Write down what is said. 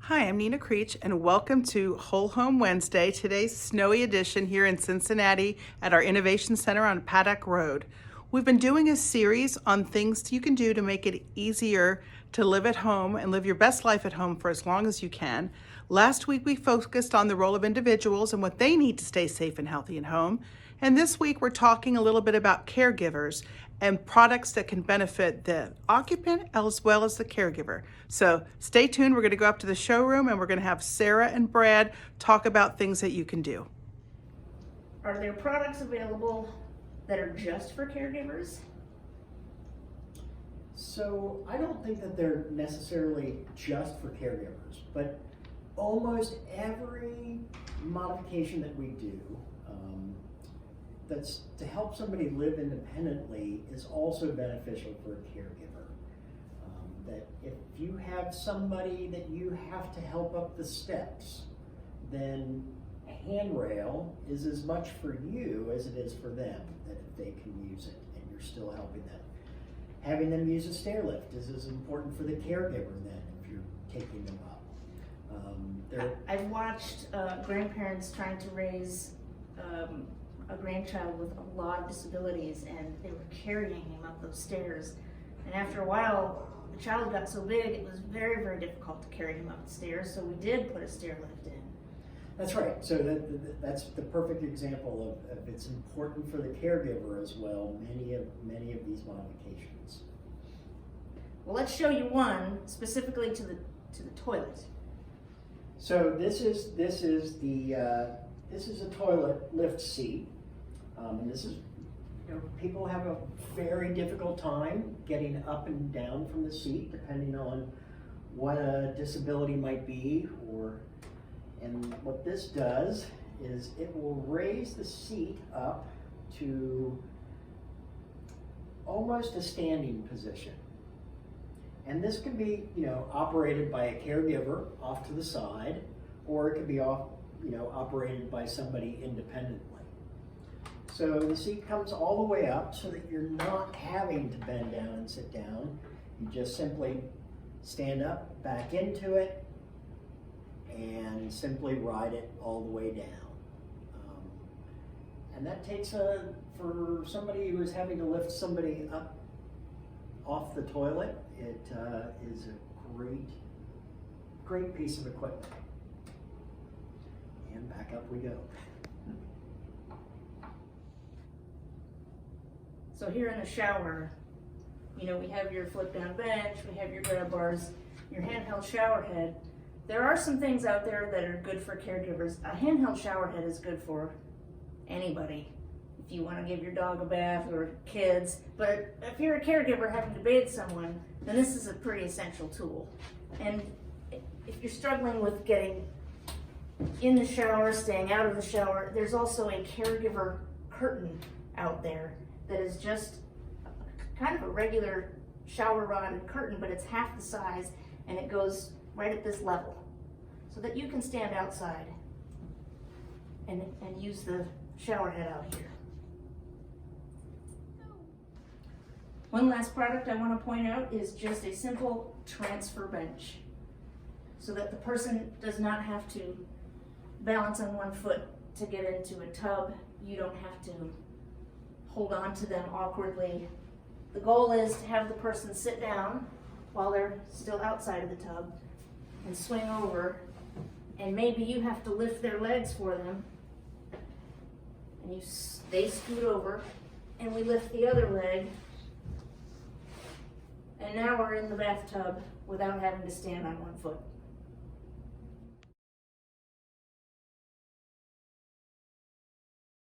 Hi, I'm Nina Creech, and welcome to Whole Home Wednesday, today's snowy edition here in Cincinnati at our Innovation Center on Paddock Road. We've been doing a series on things you can do to make it easier to live at home and live your best life at home for as long as you can. Last week, we focused on the role of individuals and what they need to stay safe and healthy at home. And this week, we're talking a little bit about caregivers and products that can benefit the occupant as well as the caregiver. So stay tuned. We're going to go up to the showroom and we're going to have Sarah and Brad talk about things that you can do. Are there products available that are just for caregivers? So I don't think that they're necessarily just for caregivers, but almost every modification that we do that's to help somebody live independently is also beneficial for a caregiver. That if you have somebody that you have to help up the steps, then a handrail is as much for you as it is for them, that if they can use it and you're still helping them. Having them use a stair lift is as important for the caregiver then if you're taking them up. I've watched grandparents trying to raise a grandchild with a lot of disabilities, and they were carrying him up those stairs. And after a while, the child got so big, it was very, very difficult to carry him up the stairs, so we did put a stair lift in. That's right. So that's the perfect example of it's important for the caregiver as well, many of these modifications. Well, let's show you one specifically to the toilet. So this is a toilet lift seat, and this is, people have a very difficult time getting up and down from the seat, depending on what a disability might be, and what this does is it will raise the seat up to almost a standing position. And this can be, operated by a caregiver off to the side, or it can be operated by somebody independently. So the seat comes all the way up so that you're not having to bend down and sit down. You just simply stand up, back into it, and simply ride it all the way down. And that takes for somebody who is having to lift somebody up off the toilet, it is a great piece of equipment. And back up we go. So here in the shower, we have your flip down bench, we have your grab bars, your handheld shower head. There are some things out there that are good for caregivers. A handheld shower head is good for anybody. If you want to give your dog a bath or kids, but if you're a caregiver having to bathe someone, then this is a pretty essential tool. And if you're struggling with getting in the shower, staying out of the shower, there's also a caregiver curtain out there that is just kind of a regular shower rod curtain, but it's half the size, and it goes right at this level, so that you can stand outside and use the shower head out here. One last product I want to point out is just a simple transfer bench, so that the person does not have to balance on one foot to get into a tub. You don't have to hold on to them awkwardly. The goal is to have the person sit down while they're still outside of the tub and swing over, and maybe you have to lift their legs for them, and they scoot over, and we lift the other leg, and now we're in the bathtub without having to stand on one foot.